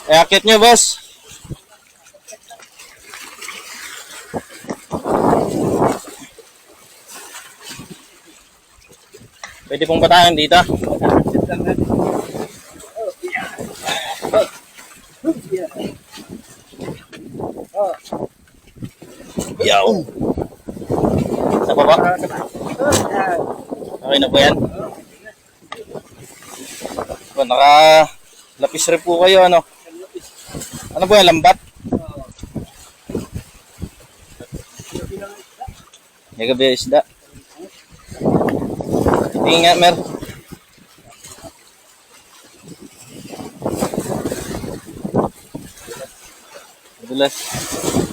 Akit nyo, boss. Pwede pong patayan dito. Yaw. Sa baba. Okay na po yan. So, naka-lapis rin po kayo, ano? Ano po yan, lambat? May gabi isda. Tingin nga, Mer. Madulas.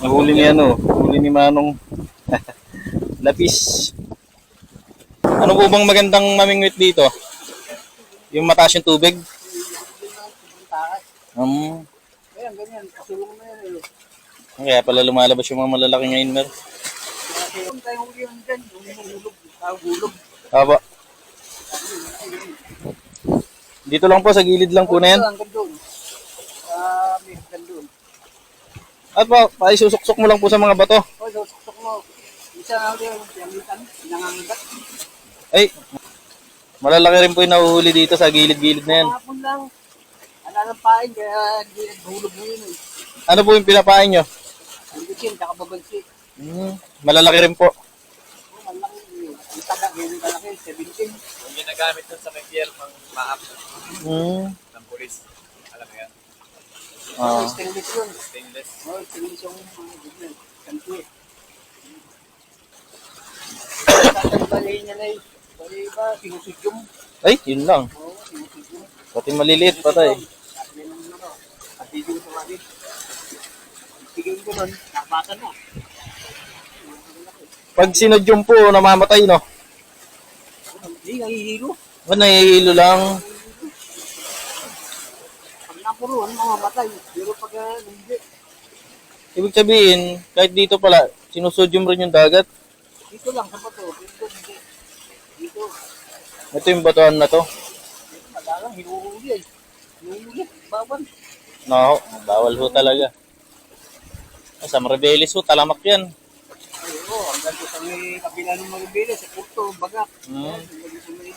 Nahuli ni ano, huli ni Manong. Lapis. Ano po bang magandang mamingwit dito? Yung mataas yung tubig? Ayan, ganyan. Kasulong na yan eh. Kaya pala lumalabas yung mga malalaki ngayon, Mer. Kasi yung tayong huli yun dyan, yung hulog, hulog. Aba. Dito lang po, sa gilid lang po na yan. Hanggang doon. May hanggang doon. At pa, paisusuksok mo lang po sa mga bato. O, susok mo. Isa na ulit yung piyamitan, nangangagat. Ay, malalaki rin po yung nahuhuli dito sa gilid-gilid na yan. Kahapon lang. Ananampain, kaya hindi naghulog mo yun eh. Ano po yung pinapain nyo? Alibutin, tsaka babansi. Malalaki rin po. Malaki eh. Ang taga, ganyan kalaki, 17. Yung ginagamit dun sa may pier, pang maap ng pulis. Alam mo yan? Stainless yun. Stainless. O, stainless yung ganyan. Kanti. Tatanggalin niya na eh. Bali ba, sinusudyong. Ay, yun lang. Oo, sinusudyong. Pati maliliit patay. Sabi ng ano, at video sa mga tigil ko nun, nakabatan na. Pag sinudyong po, namamatay, no? Hindi, nahihilo. Nahihilo lang. Pag napuruan, mamamatay. Pero pag hindi, Ibig sabihin, kahit dito pala, sinusudyong rin yung dagat. dito lang sa bato. Dito, hindi. Dito, Ito yung batuhan na to. madalang, hinuhuli eh. Hinuhuli, bawan. No, bawal ho talaga. Sa Maribelis ho, talamak yan. Ay, oo, hanggang sa may kabila ng Maribela, sa Porto, Bagak. Hmm. Hanggang sa may